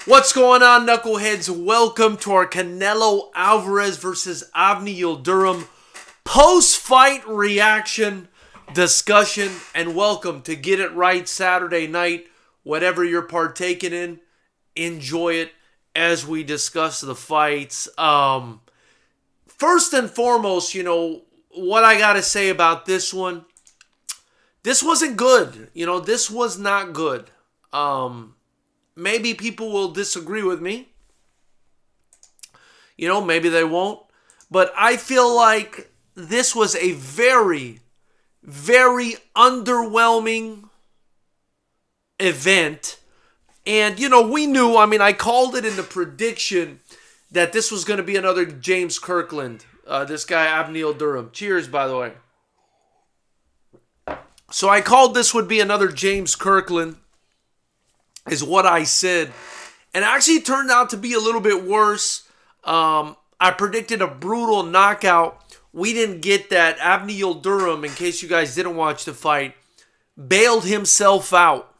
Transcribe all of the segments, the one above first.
What's going on, knuckleheads? Welcome to our Canelo Alvarez versus Avni Yildirim post-fight reaction discussion. And welcome to Get It Right Saturday night. Whatever you're partaking in, enjoy it as we discuss the fights. First and foremost, what I got to say about this one. This wasn't good. This was not good. Maybe people will disagree with me. Maybe they won't. But I feel like this was a very, very underwhelming event. And, we knew, I called it in the prediction that this was going to be another James Kirkland. This guy, Avni Yildirim. Cheers, by the way. So I called this would be another James Kirkland, is what I said. And actually it turned out to be a little bit worse. I predicted a brutal knockout. We didn't get that. Avni Yildirim, in case you guys didn't watch the fight, bailed himself out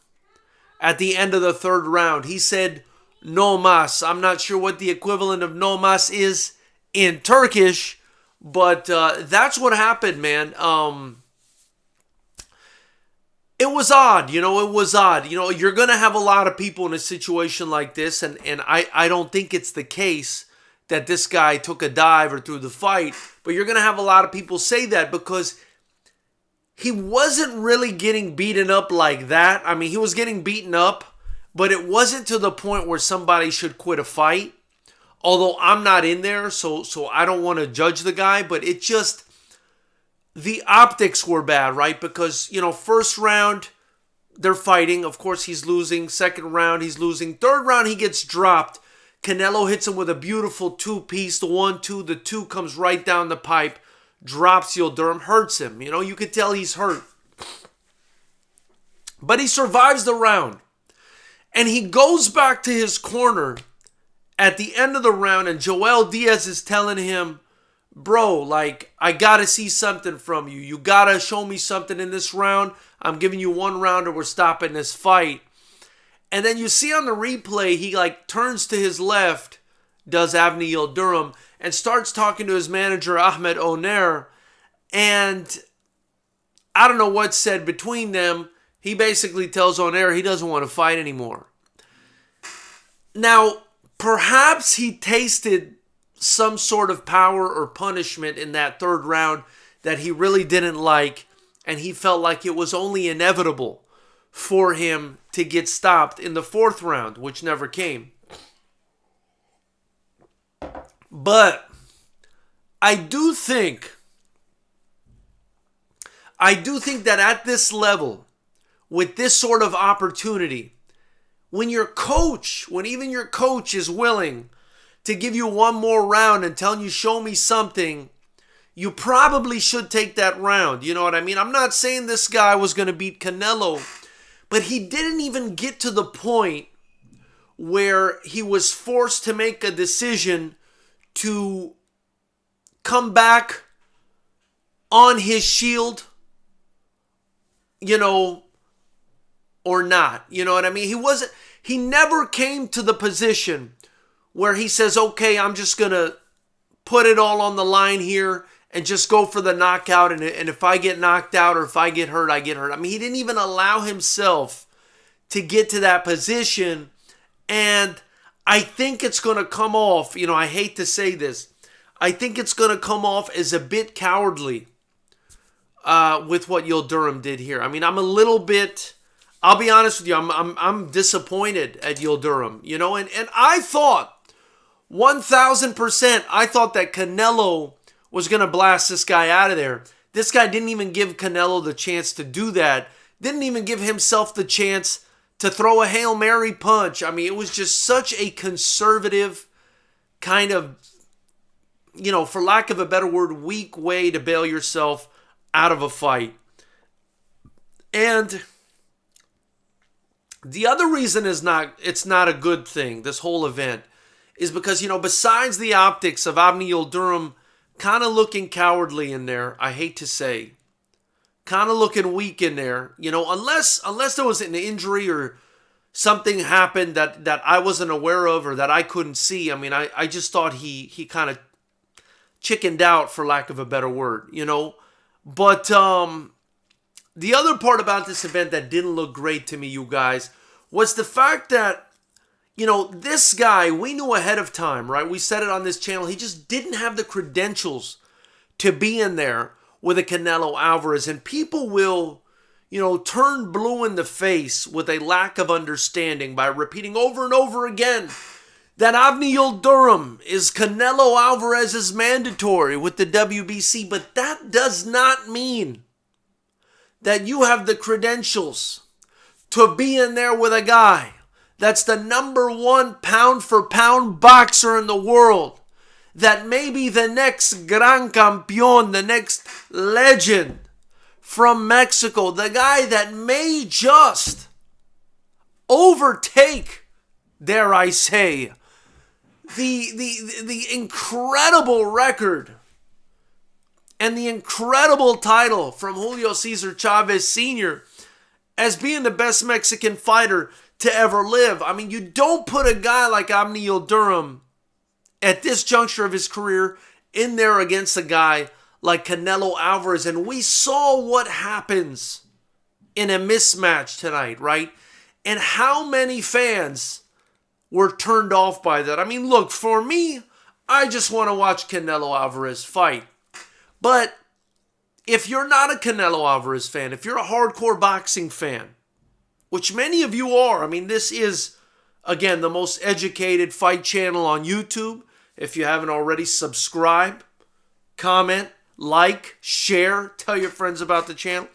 at the end of the third round. He said, no mas. I'm not sure what the equivalent of no mas is in Turkish, but that's what happened, man. It was odd, it was odd. You're going to have a lot of people in a situation like this, and I don't think it's the case that this guy took a dive or threw the fight, but you're going to have a lot of people say that because he wasn't really getting beaten up like that. He was getting beaten up, but it wasn't to the point where somebody should quit a fight. Although I'm not in there, so I don't want to judge the guy, but it just... the optics were bad, right? Because, first round, they're fighting. Of course, he's losing. Second round, he's losing. Third round, he gets dropped. Canelo hits him with a beautiful two-piece. The 1-2, the 2 comes right down the pipe. Drops Yildirim, hurts him. You could tell he's hurt. But he survives the round. And he goes back to his corner at the end of the round, and Joel Diaz is telling him, bro, I gotta see something from you. You gotta show me something in this round. I'm giving you one round or we're stopping this fight. And then you see on the replay, he turns to his left, does Avni Yildirim, and starts talking to his manager, Ahmed Oner. And I don't know what's said between them. He basically tells Oner he doesn't want to fight anymore. Now, perhaps he tasted some sort of power or punishment in that third round that he really didn't like, and he felt like it was only inevitable for him to get stopped in the fourth round, which never came. But I do think that at this level, with this sort of opportunity, when even your coach is willing to give you one more round and telling you, show me something, you probably should take that round. You know what I mean? I'm not saying this guy was going to beat Canelo, but he didn't even get to the point where he was forced to make a decision to come back on his shield, or not. You know what I mean? He never came to the position where he says, okay, I'm just going to put it all on the line here and just go for the knockout. And if I get knocked out or if I get hurt, I get hurt. He didn't even allow himself to get to that position. And I think it's going to come off, I hate to say this, I think it's going to come off as a bit cowardly with what Yildirim did here. I'm a little bit... I'll be honest with you, I'm disappointed at Yildirim, and I thought 1,000%, I thought that Canelo was going to blast this guy out of there. This guy didn't even give Canelo the chance to do that. Didn't even give himself the chance to throw a Hail Mary punch. It was just such a conservative kind of, for lack of a better word, weak way to bail yourself out of a fight. And the other reason it's not a good thing, this whole event, is because, besides the optics of Avni Yildirim kind of looking cowardly in there, I hate to say, kind of looking weak in there, unless there was an injury or something happened that I wasn't aware of or that I couldn't see. I mean, I just thought he kind of chickened out, for lack of a better word, you know. But the other part about this event that didn't look great to me, you guys, was the fact that, you know, this guy, we knew ahead of time, right? We said it on this channel. He just didn't have the credentials to be in there with a Canelo Alvarez. And people will, you know, turn blue in the face with a lack of understanding by repeating over and over again that Avni Yildirim is Canelo Alvarez's mandatory with the WBC. But that does not mean that you have the credentials to be in there with a guy that's the #1 pound for pound boxer in the world, that may be the next Gran Campeón, the next legend from Mexico, the guy that may just overtake, dare I say, the incredible record and the incredible title from Julio Cesar Chavez Sr. as being the best Mexican fighter to ever live. I mean, you don't put a guy like Avni Yildirim at this juncture of his career in there against a guy like Canelo Alvarez. And we saw what happens in a mismatch tonight, right? And how many fans were turned off by that. I mean, look, for me, I just want to watch Canelo Alvarez fight. But if you're not a Canelo Alvarez fan, if you're a hardcore boxing fan, which many of you are, I mean, this is, again, the most educated fight channel on YouTube. If you haven't already, subscribe, comment, like, share, tell your friends about the channel.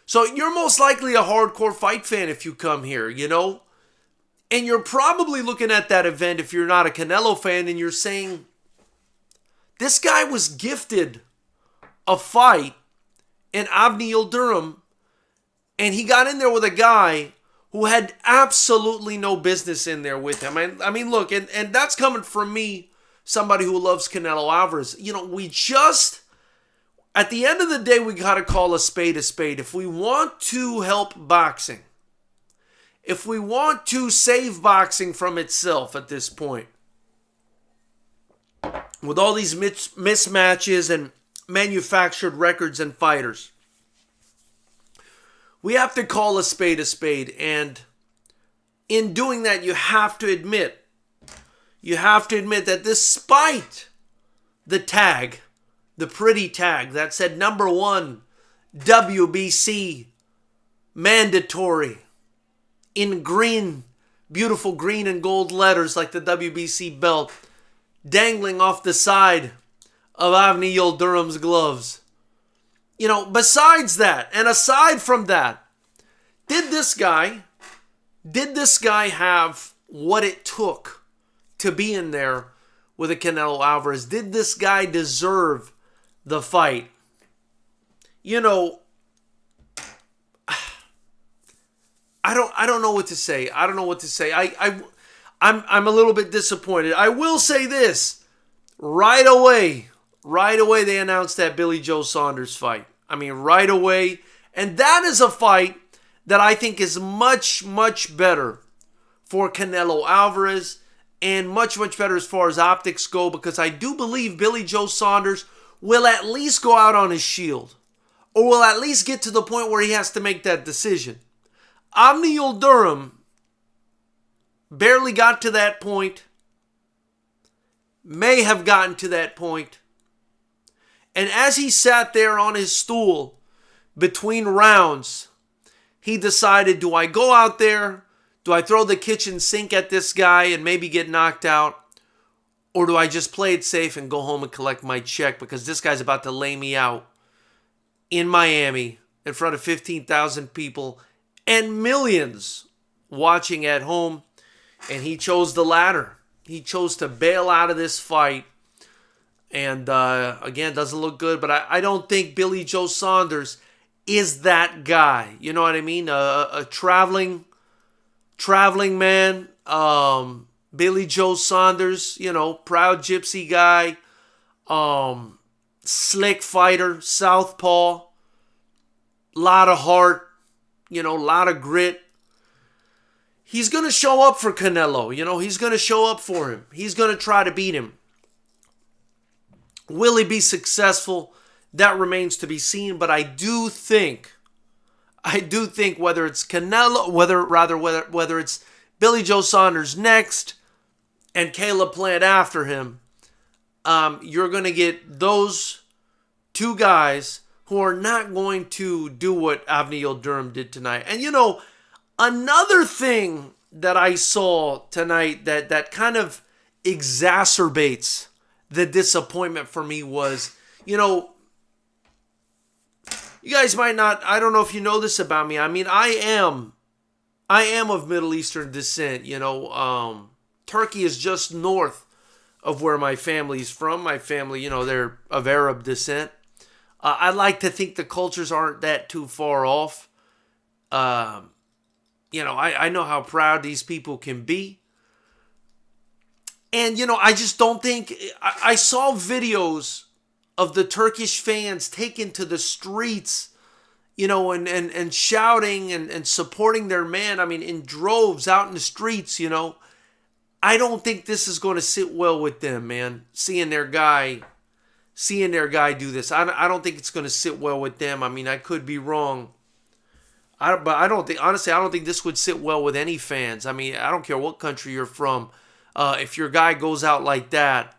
So you're most likely a hardcore fight fan if you come here, you know? And you're probably looking at that event if you're not a Canelo fan and you're saying, this guy was gifted a fight in Avni Yildirim, and he got in there with a guy who had absolutely no business in there with him. I mean, look, and that's coming from me, somebody who loves Canelo Alvarez. You know, we just, at the end of the day, we got to call a spade a spade. If we want to help boxing, if we want to save boxing from itself at this point, with all these mismatches and manufactured records and fighters, we have to call a spade a spade. And in doing that, you have to admit that despite the tag, the pretty tag that said #1 WBC mandatory in green, beautiful green and gold letters like the WBC belt dangling off the side of Avni Yildirim's gloves. You know, besides that, and aside from that, did this guy have what it took to be in there with a Canelo Alvarez? Did this guy deserve the fight? You know, I don't know what to say. I don't know what to say. I'm a little bit disappointed. I will say this. Right away they announced that Billy Joe Saunders fight. I mean, right away. And that is a fight that I think is much, much better for Canelo Alvarez and much, much better as far as optics go, because I do believe Billy Joe Saunders will at least go out on his shield, or will at least get to the point where he has to make that decision. Avni Yildirim barely got to that point, may have gotten to that point, and as he sat there on his stool between rounds, he decided, do I go out there, do I throw the kitchen sink at this guy and maybe get knocked out, or do I just play it safe and go home and collect my check, because this guy's about to lay me out in Miami in front of 15,000 people and millions watching at home. And he chose the latter. He chose to bail out of this fight. And again, doesn't look good. But I don't think Billy Joe Saunders is that guy. You know what I mean? A traveling man. Billy Joe Saunders, you know, proud gypsy guy. Slick fighter, southpaw. Lot of heart. You know, lot of grit. he's going to show up for Canelo. You know, he's going to show up for him. He's going to try to beat him. Will he be successful? That remains to be seen. But I do think whether it's Canelo, whether it's Billy Joe Saunders next and Caleb Plant after him, you're going to get those two guys who are not going to do what Avni Yildirim did tonight. And you know, another thing that I saw tonight that kind of exacerbates the disappointment for me was, you know, you guys might not, I don't know if you know this about me. I mean, I am of Middle Eastern descent. You know, Turkey is just north of where my family's from. My family, you know, they're of Arab descent. I like to think the cultures aren't that too far off. You know, I know how proud these people can be. And, you know, I just don't think, I saw videos of the Turkish fans taken to the streets, you know, and shouting and supporting their man. I mean, in droves out in the streets, you know. I don't think this is going to sit well with them, man. Seeing their guy do this. I don't think it's going to sit well with them. I mean, I could be wrong. But I don't think this would sit well with any fans. I mean, I don't care what country you're from. If your guy goes out like that,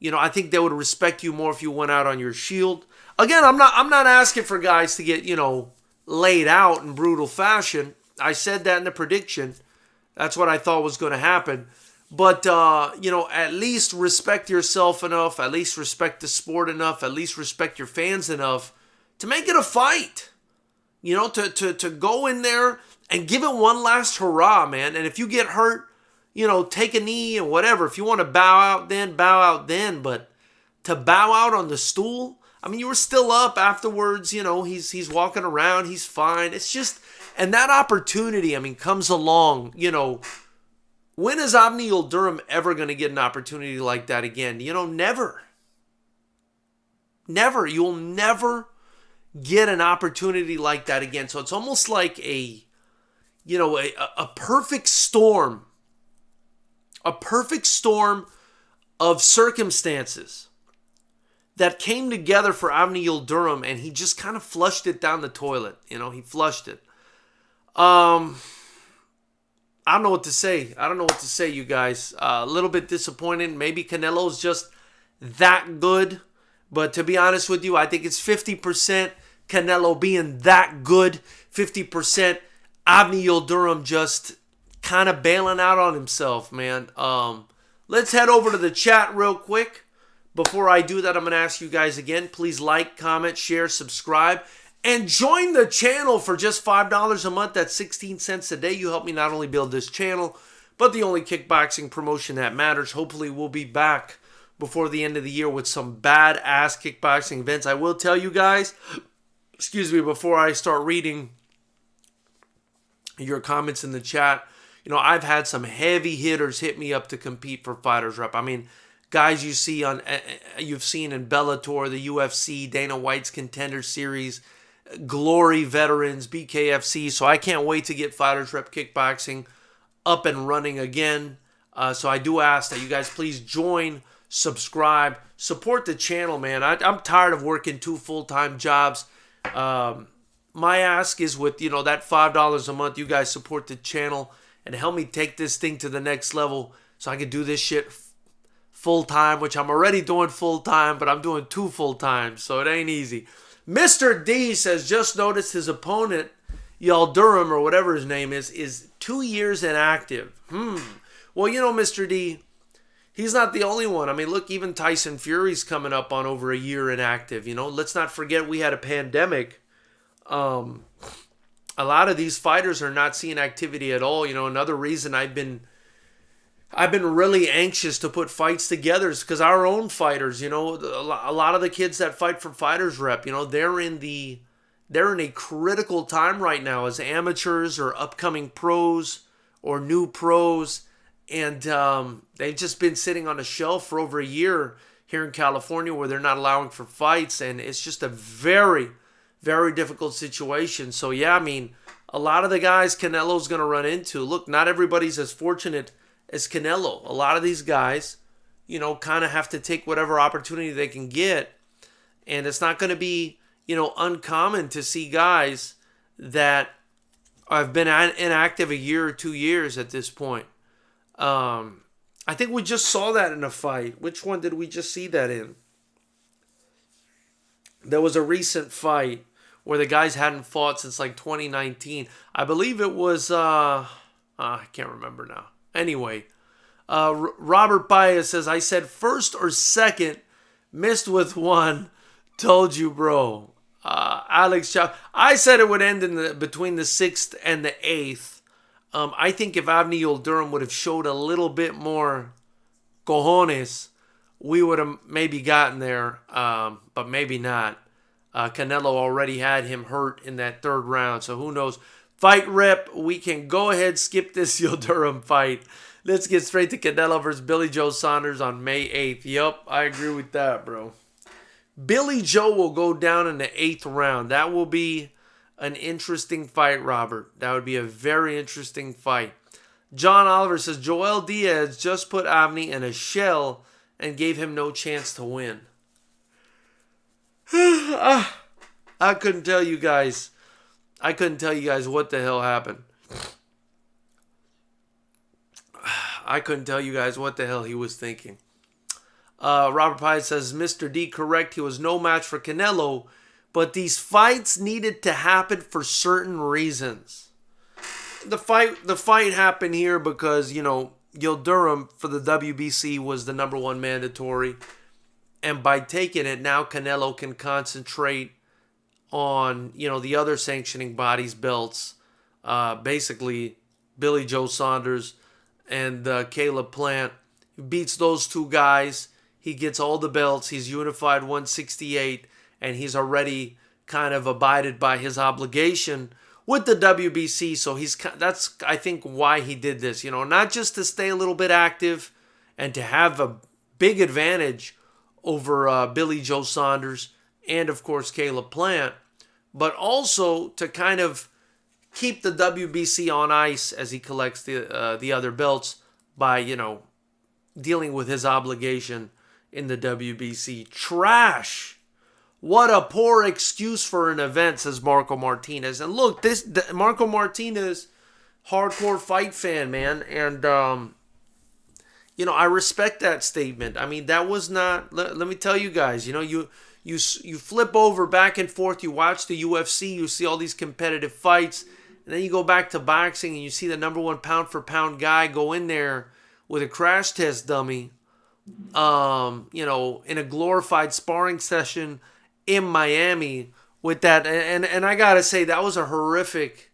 you know, I think they would respect you more if you went out on your shield. Again, I'm not asking for guys to get, you know, laid out in brutal fashion. I said that in the prediction. That's what I thought was going to happen. But, you know, at least respect yourself enough, at least respect the sport enough, at least respect your fans enough to make it a fight. You know, to go in there and give it one last hurrah, man. And if you get hurt, you know, take a knee and whatever. If you want to bow out then. But to bow out on the stool, I mean, you were still up afterwards. You know, he's walking around. He's fine. It's just, and that opportunity, I mean, comes along, you know. When is Avni Yildirim ever going to get an opportunity like that again? You know, never. Never. You'll never get an opportunity like that again. So it's almost like a perfect storm. A perfect storm of circumstances that came together for Avni Yildirim, and he just kind of flushed it down the toilet. You know, he flushed it. I don't know what to say. You guys. A little bit disappointed. Maybe Canelo's just that good. But to be honest with you, I think it's 50% Canelo being that good. 50% Avni Yildirim just kind of bailing out on himself, man. Let's head over to the chat real quick. Before I do that, I'm going to ask you guys again. Please like, comment, share, subscribe. And join the channel for just $5 a month. That's 16 cents a day. You help me not only build this channel, but the only kickboxing promotion that matters. Hopefully, we'll be back before the end of the year with some badass kickboxing events. I will tell you guys, before I start reading your comments in the chat, you know, I've had some heavy hitters hit me up to compete for FightersRep. I mean, guys you've seen in Bellator, the UFC, Dana White's Contender Series, Glory veterans, BKFC. So I can't wait to get FightersRep Kickboxing up and running again. So I do ask that you guys please join, subscribe, support the channel, man. I'm tired of working 2 full-time jobs. My ask is with, you know, that $5 a month, you guys support the channel and help me take this thing to the next level so I can do this shit full-time, which I'm already doing full-time, but I'm doing 2 full-time, so it ain't easy. Mr. D says, just noticed his opponent, Yildirim, or whatever his name is 2 years inactive. Well, you know, Mr. D, he's not the only one. I mean, look, even Tyson Fury's coming up on over a year inactive. You know, let's not forget we had a pandemic. A lot of these fighters are not seeing activity at all. You know, another reason I've been really anxious to put fights together is because our own fighters, you know, a lot of the kids that fight for FightersRep, you know, they're in a critical time right now as amateurs or upcoming pros or new pros, and they've just been sitting on a shelf for over a year here in California where they're not allowing for fights, and it's just a very, very difficult situation. So yeah, I mean, a lot of the guys Canelo's going to run into. Look, not everybody's as fortunate as Canelo. A lot of these guys, kind of have to take whatever opportunity they can get. And it's not going to be, uncommon to see guys that have been inactive a year or 2 years at this point. I think we just saw that in a fight. Which one did we just see that in? There was a recent fight where the guys hadn't fought since like 2019. I believe it was, I can't remember now. Anyway, Robert Baez says, I said first or second, missed with one, told you, bro. Alex Chow, I said it would end between the 6th and the 8th. I think if Avni Yildirim would have showed a little bit more cojones, we would have maybe gotten there, but maybe not. Canelo already had him hurt in that 3rd round, so who knows. Fight Rep, we can go ahead, skip this Yildirim fight. Let's get straight to Canelo versus Billy Joe Saunders on May 8th. Yup, I agree with that, bro. Billy Joe will go down in the 8th round. That will be an interesting fight, Robert. That would be a very interesting fight. John Oliver says, Joel Diaz just put Avni in a shell and gave him no chance to win. I couldn't tell you guys. What the hell happened. I couldn't tell you guys what the hell he was thinking. Robert Pye says, Mr. D, correct. He was no match for Canelo, but these fights needed to happen for certain reasons. The fight happened here because, Yildirim for the WBC was the number 1 mandatory. And by taking it, now Canelo can concentrate on, the other sanctioning bodies' belts. Basically, Billy Joe Saunders and Caleb Plant. He beats those 2 guys. He gets all the belts. He's unified 168. And he's already kind of abided by his obligation with the WBC. So that's, I think, why he did this. Not just to stay a little bit active and to have a big advantage over Billy Joe Saunders and, of course, Caleb Plant, but also to kind of keep the WBC on ice as he collects the other belts by, dealing with his obligation in the WBC. Trash! What a poor excuse for an event, says Marco Martinez. And look, Marco Martinez, hardcore fight fan, man, and I respect that statement. I mean, that was not. Let me tell you guys. You flip over back and forth. You watch the UFC. You see all these competitive fights, and then you go back to boxing and you see the number 1 pound for pound guy go in there with a crash test dummy. In a glorified sparring session in Miami with that, and I gotta say that was a horrific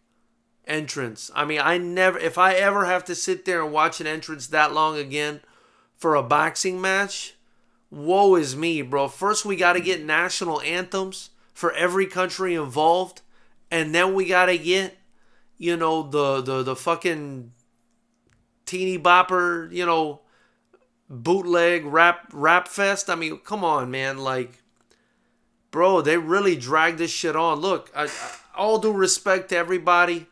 entrance. I mean, if I ever have to sit there and watch an entrance that long again for a boxing match, woe is me, bro. First, we got to get national anthems for every country involved, and then we got to get, the fucking teeny bopper, bootleg rap fest. I mean, come on, man. Like, bro, they really dragged this shit on. Look, all due respect to everybody,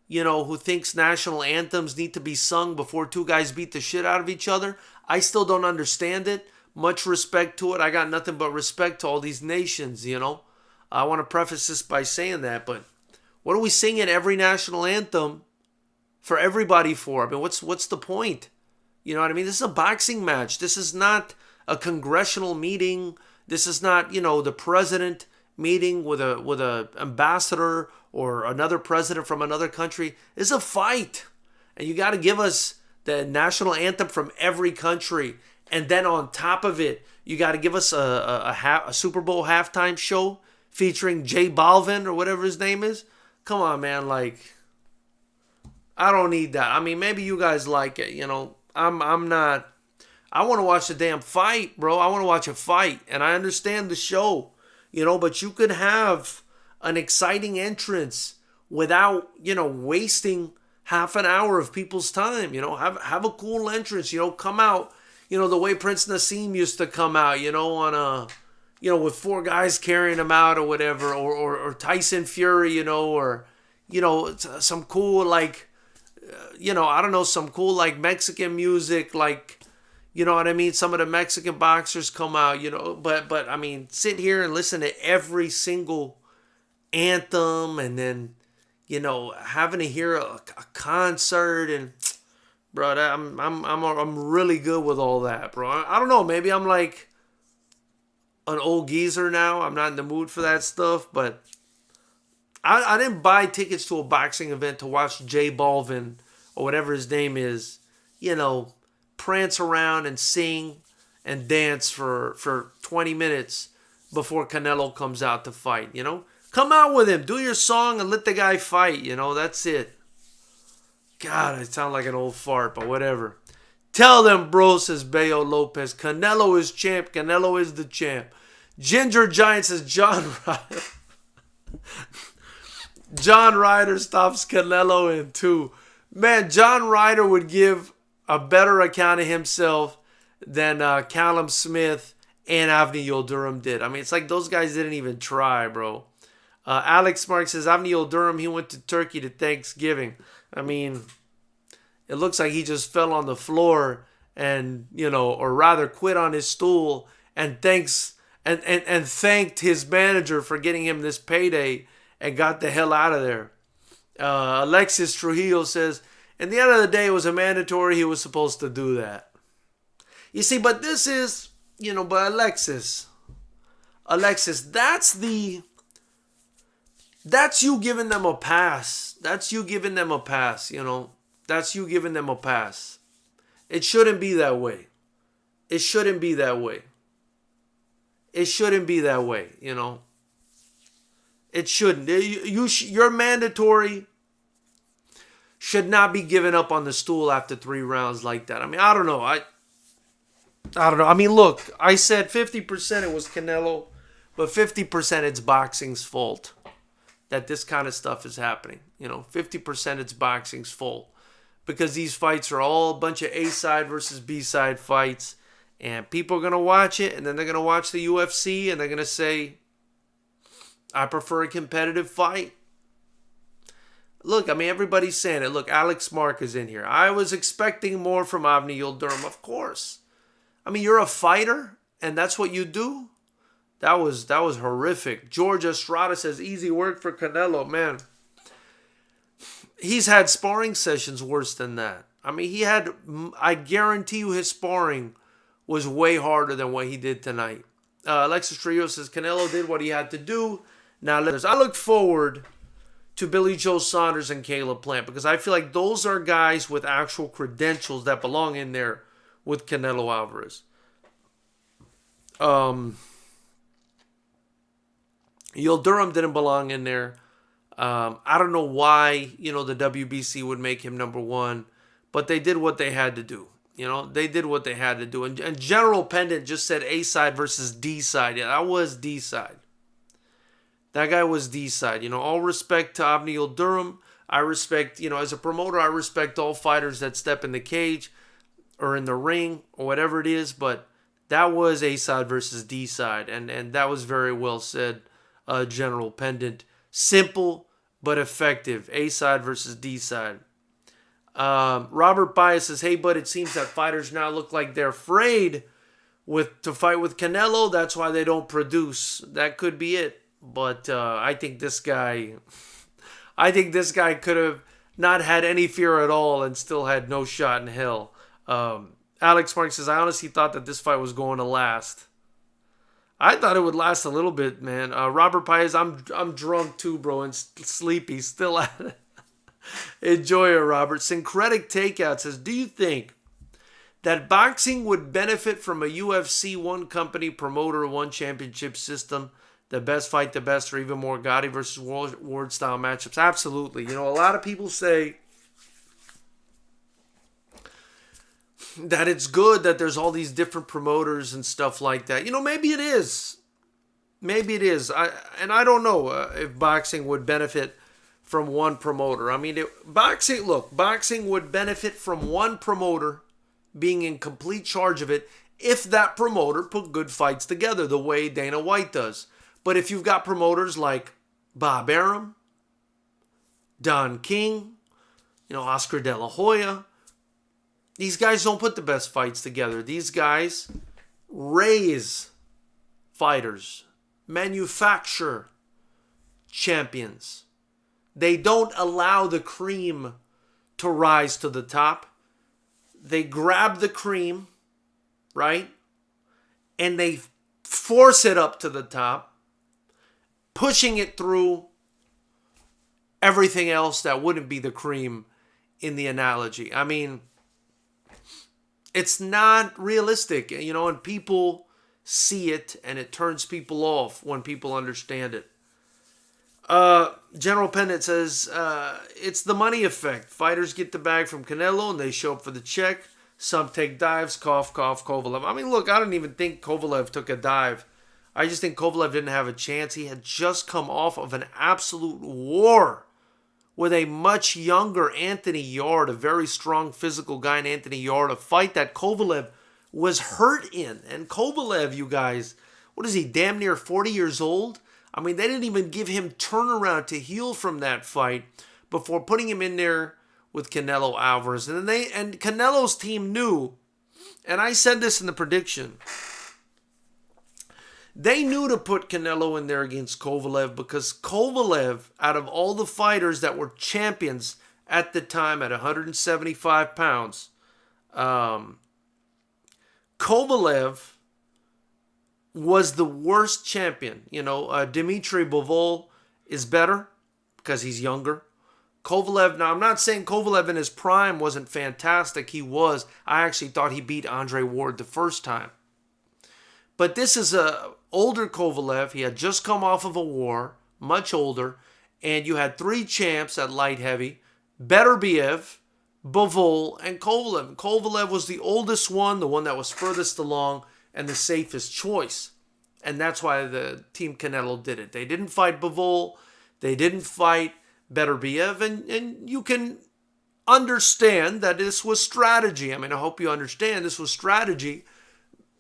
who thinks national anthems need to be sung before 2 guys beat the shit out of each other. I still don't understand it. Much respect to it. I got nothing but respect to all these nations, I want to preface this by saying that, but what are we singing every national anthem for everybody for? I mean, what's the point? You know what I mean? This is a boxing match. This is not a congressional meeting. This is not, the president meeting with a ambassador or another president from another country. It's a fight. And you got to give us the national anthem from every country. And then on top of it, you got to give us a Super Bowl halftime show featuring J Balvin or whatever his name is. Come on, man. Like, I don't need that. I mean, maybe you guys like it. I'm not. I want to watch the damn fight, bro. I want to watch a fight. And I understand the show, but you could have an exciting entrance without, wasting half an hour of people's time. Have a cool entrance, come out, the way Prince Nassim used to come out, on a, with 4 guys carrying him out or whatever, or Tyson Fury, or, some cool, like, I don't know, some cool, like, Mexican music, like, you know what I mean? Some of the Mexican boxers come out, but I mean, sit here and listen to every single anthem, and then, having to hear a concert, and bro, I'm really good with all that, bro. I don't know, maybe I'm like an old geezer now. I'm not in the mood for that stuff, but I didn't buy tickets to a boxing event to watch J Balvin or whatever his name is, prance around and sing and dance for 20 minutes before Canelo comes out to fight, Come out with him, do your song, and let the guy fight, that's it. God, I sound like an old fart, but whatever. Tell them, bro, says Bayo Lopez. Canelo is champ. Canelo is the champ. Ginger Giant says John Ryder. John Ryder stops Canelo in 2. Man, John Ryder would give a better account of himself than Callum Smith and Avni Yildirim did. I mean, it's like those guys didn't even try, bro. Alex Mark says Avni Yildirim, he went to Turkey to Thanksgiving. I mean, it looks like he just fell on the floor and, or rather quit on his stool and thanked his manager for getting him this payday and got the hell out of there. Alexis Trujillo says, at the end of the day, it was a mandatory. He was supposed to do that. You see, but this is, but Alexis, that's you giving them a pass. That's you giving them a pass, That's you giving them a pass. It shouldn't be that way. It shouldn't be that way. It shouldn't be that way, It shouldn't. Your mandatory should not be given up on the stool after 3 rounds like that. I mean, I don't know. I don't know. I mean, look, I said 50% it was Canelo, but 50% it's boxing's fault that this kind of stuff is happening. 50% it's boxing's fault. Because these fights are all a bunch of A-side versus B-side fights. And people are going to watch it, and then they're going to watch the UFC, and they're going to say, I prefer a competitive fight. Look, I mean, everybody's saying it. Look, Alex Mark is in here. I was expecting more from Avni Yildirim, of course. I mean, you're a fighter, and that's what you do? That was horrific. George Estrada says, easy work for Canelo. Man, he's had sparring sessions worse than that. I mean, I guarantee you his sparring was way harder than what he did tonight. Alexis Trio says, Canelo did what he had to do. Now, I look forward to Billy Joe Saunders and Caleb Plant because I feel like those are guys with actual credentials that belong in there with Canelo Alvarez. Yildirim didn't belong in there. I don't know why, the WBC would make him number 1, but they did what they had to do. They did what they had to do. And General Pendant just said A-side versus D-side. Yeah, that was D-side. That guy was D-side. All respect to Avni Yildirim. I respect, as a promoter, I respect all fighters that step in the cage or in the ring or whatever it is. But that was A-side versus D-side. And that was very well said, General Pendant. Simple but effective. A-side versus D-side. Robert Bias says, hey, but it seems that fighters now look like they're afraid to fight with Canelo. That's why they don't produce. That could be it. But I think this guy could have not had any fear at all and still had no shot in hell. Alex Mark says, I honestly thought that this fight was going to last. I thought it would last a little bit, man. Robert Paez, I'm drunk too, bro, and sleepy. Still at it. Enjoy it, Robert. Syncretic Takeout says, do you think that boxing would benefit from a UFC one company promoter, one championship system, the best fight the best, or even more Gotti versus Ward style matchups? Absolutely. A lot of people say that it's good that there's all these different promoters and stuff like that. Maybe it is. Maybe it is. I don't know if boxing would benefit from one promoter. I mean, boxing would benefit from one promoter being in complete charge of it if that promoter put good fights together the way Dana White does. But if you've got promoters like Bob Arum, Don King, Oscar De La Hoya. These guys don't put the best fights together. These guys raise fighters, manufacture champions. They don't allow the cream to rise to the top. They grab the cream, right? And they force it up to the top, pushing it through everything else that wouldn't be the cream in the analogy. I mean, it's not realistic, and people see it, and it turns people off when people understand it. General Pennant says, it's the money effect. Fighters get the bag from Canelo, and they show up for the check. Some take dives, cough, cough, Kovalev. I mean, look, I don't even think Kovalev took a dive. I just think Kovalev didn't have a chance. He had just come off of an absolute war with a much younger Anthony Yard, a very strong physical guy in Anthony Yard, a fight that Kovalev was hurt in. And Kovalev, you guys, what is he, damn near 40 years old? I mean, they didn't even give him turnaround to heal from that fight before putting him in there with Canelo Alvarez. And Canelo's team knew, and I said this in the prediction, they knew to put Canelo in there against Kovalev because Kovalev, out of all the fighters that were champions at the time at 175 pounds, Kovalev was the worst champion. Dimitri Bivol is better because he's younger. Kovalev, now I'm not saying Kovalev in his prime wasn't fantastic. He was. I actually thought he beat Andre Ward the first time. But this is a older Kovalev. He had just come off of a war, much older, and you had three champs at light heavy: Beterbiev, Bivol, and Kovalev. Kovalev was the oldest one, the one that was furthest along, and the safest choice. And that's why the Team Canelo did it. They didn't fight Bivol. They didn't fight Beterbiev. And you can understand that this was strategy. I mean, I hope you understand this was strategy.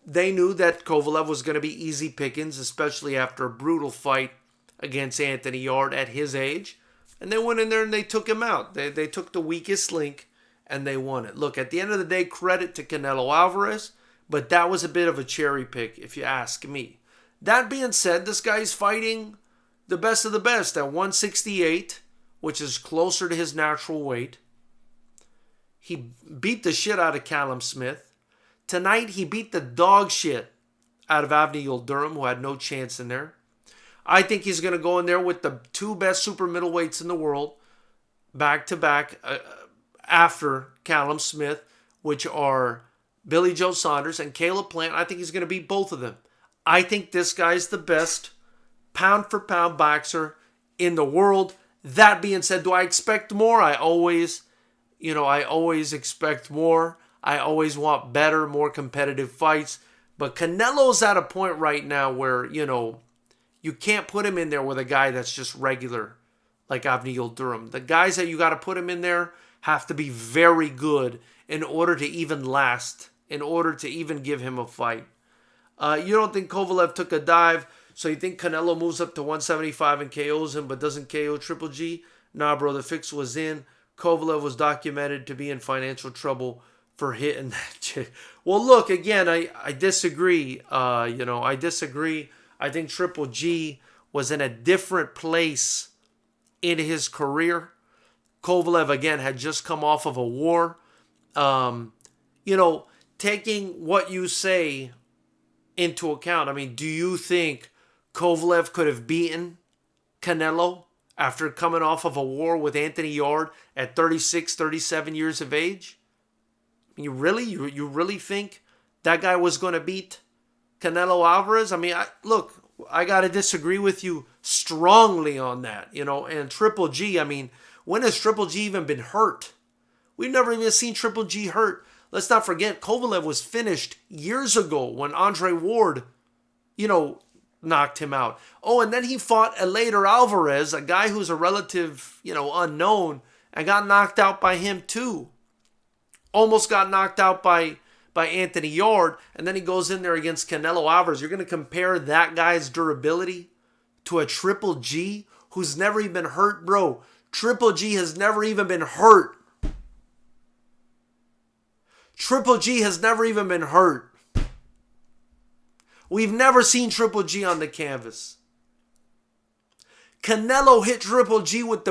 They knew that Kovalev was going to be easy pickings, especially after a brutal fight against Anthony Yard at his age. And they went in there and they took him out. They took the weakest link and they won it. Look, at the end of the day, credit to Canelo Alvarez, but that was a bit of a cherry pick, if you ask me. That being said, this guy's fighting the best of the best at 168, which is closer to his natural weight. He beat the shit out of Callum Smith. Tonight, he beat the dog shit out of Avni Yildirim, who had no chance in there. I think he's going to go in there with the two best super middleweights in the world, back-to-back, after Callum Smith, which are Billy Joe Saunders and Caleb Plant. I think he's going to beat both of them. I think this guy's the best pound-for-pound boxer in the world. That being said, do I expect more? I always expect more. I always want better, more competitive fights. But Canelo's at a point right now where, you can't put him in there with a guy that's just regular, like Avni Yildirim. The guys that you got to put him in there have to be very good in order to even last, in order to even give him a fight. You don't think Kovalev took a dive, so you think Canelo moves up to 175 and KOs him, but doesn't KO Triple G? Nah, bro, the fix was in. Kovalev was documented to be in financial trouble for hitting that chick. Well, look, again, I disagree. I disagree. I think Triple G was in a different place in his career. Kovalev, again, had just come off of a war. Taking what you say into account, I mean, do you think Kovalev could have beaten Canelo after coming off of a war with Anthony Yard at 36, 37 years of age? You really think that guy was going to beat Canelo Alvarez? I mean, I got to disagree with you strongly on that, and Triple G, I mean, when has Triple G even been hurt? We've never even seen Triple G hurt. Let's not forget, Kovalev was finished years ago when Andre Ward, knocked him out. Oh, and then he fought Eleider Alvarez, a guy who's a relative, unknown, and got knocked out by him too. Almost got knocked out by Anthony Yard, and then he goes in there against Canelo Alvarez. You're going to compare that guy's durability to a Triple G who's never even been hurt, bro. Triple G has never even been hurt. Triple G has never even been hurt. We've never seen Triple G on the canvas. Canelo hit Triple G with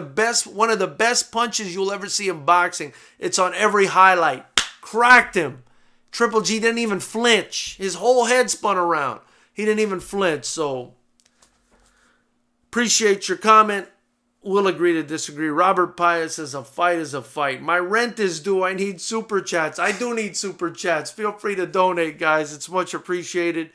one of the best punches you'll ever see in boxing. It's on every highlight. Cracked him. Triple G didn't even flinch. His whole head spun around. He didn't even flinch. So, appreciate your comment. We'll agree to disagree. Robert Pius says a fight is a fight. My rent is due. I need super chats. I do need super chats. Feel free to donate, guys. It's much appreciated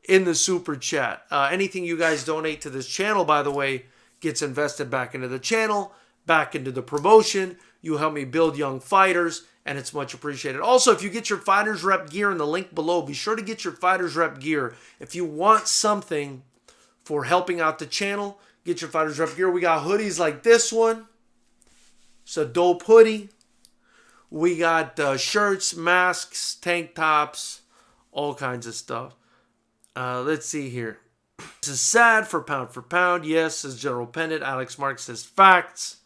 in the super chat. Anything you guys donate to this channel, by the way, gets invested back into the channel, back into the promotion. You help me build young fighters, and it's much appreciated. Also, if you get your Fighters Rep gear in the link below, be sure to get your Fighters Rep gear. If you want something for helping out the channel, get your Fighters Rep gear. We got hoodies like this one. It's a dope hoodie. We got shirts, masks, tank tops, all kinds of stuff. Let's see here. This is sad for pound. Yes, says General Pendant. Alex Mark says facts.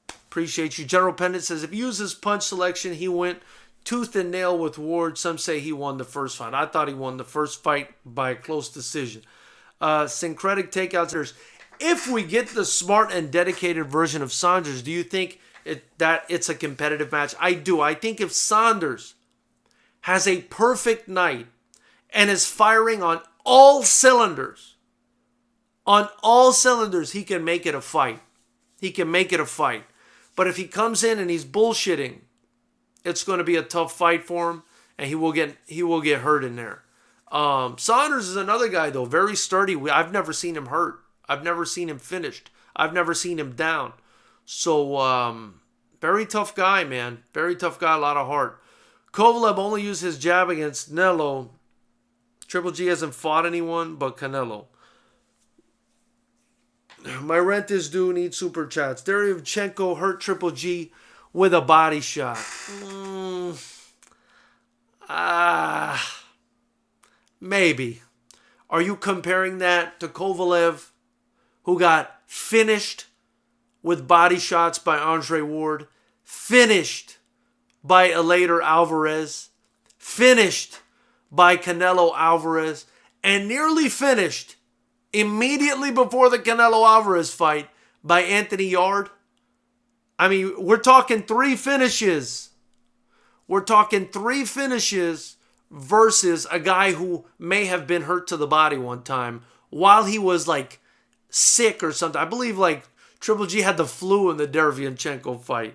Appreciate you. General Pendant says if you use his punch selection, he went tooth and nail with Ward. Some say he won the first fight. I thought he won the first fight by a close decision. Syncretic takeouts. If we get the smart and dedicated version of Saunders, do you think that it's a competitive match? I do. I think if Saunders has a perfect night and is firing on all cylinders, he can make it a fight. He can make it a fight. But if he comes in and he's bullshitting, it's going to be a tough fight for him, and he will get hurt in there. Saunders is another guy, though, very sturdy. I've never seen him hurt. I've never seen him finished. I've never seen him down. So, very tough guy, man. Very tough guy, a lot of heart. Kovalev only used his jab against Canelo. Triple G hasn't fought anyone but Canelo. My rent is due, need super chats. Deryevchenko hurt Triple G with a body shot. Maybe. Are you comparing that to Kovalev, who got finished with body shots by Andre Ward, finished by Eleider Alvarez, finished by Canelo Alvarez, and nearly finished immediately before the Canelo Alvarez fight by Anthony Yard? I mean, we're talking 3 finishes. We're talking 3 finishes versus a guy who may have been hurt to the body one time while he was like sick or something. I believe like Triple G had the flu in the Deryevchenko fight.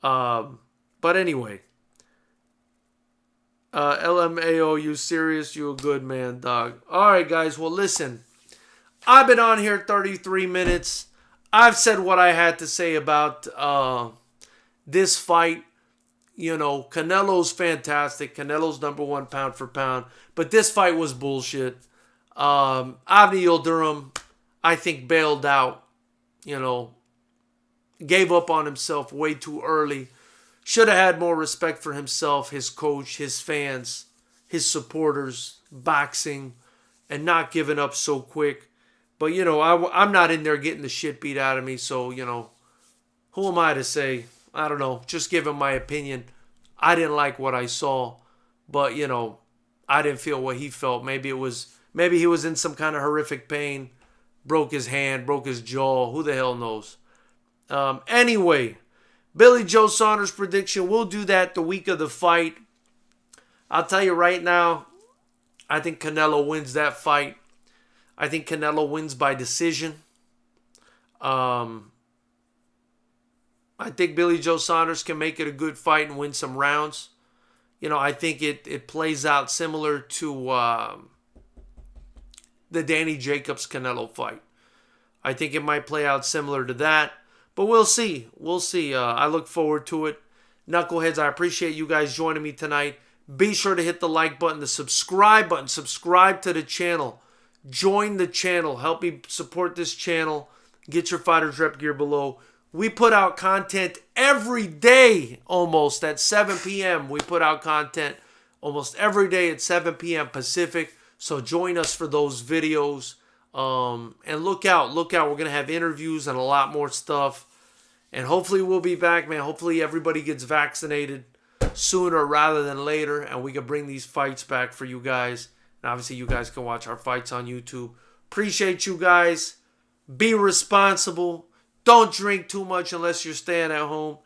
But anyway. LMAO, you serious? You a good man, dog. Alright, guys. Well, listen. I've been on here 33 minutes. I've said what I had to say about this fight. You know, Canelo's fantastic. Canelo's #1 pound for pound. But this fight was bullshit. Avni Yildirim, I think, bailed out. You know, gave up on himself way too early. Should have had more respect for himself, his coach, his fans, his supporters, boxing, and not giving up so quick. But, you know, I'm not in there getting the shit beat out of me. So, you know, who am I to say? I don't know. Just giving my opinion. I didn't like what I saw. But, you know, I didn't feel what he felt. Maybe he was in some kind of horrific pain. Broke his hand, broke his jaw. Who the hell knows? Anyway, Billy Joe Saunders prediction. We'll do that the week of the fight. I'll tell you right now, I think Canelo wins that fight. I think Canelo wins by decision. I think Billy Joe Saunders can make it a good fight and win some rounds. You know, I think it plays out similar to the Danny Jacobs-Canelo fight. I think it might play out similar to that. But we'll see. We'll see. I look forward to it. Knuckleheads, I appreciate you guys joining me tonight. Be sure to hit the like button, the subscribe button. Subscribe to the channel. Join the channel. Help me support this channel. Get your Fighters Rep gear below. We put out content every day almost at 7 p.m. We put out content almost every day at 7 p.m. Pacific. So join us for those videos. And look out. We're going to have interviews and a lot more stuff. And hopefully we'll be back, man. Hopefully everybody gets vaccinated sooner rather than later, and we can bring these fights back for you guys. And obviously you guys can watch our fights on YouTube. Appreciate you guys. Be responsible. Don't drink too much unless you're staying at home.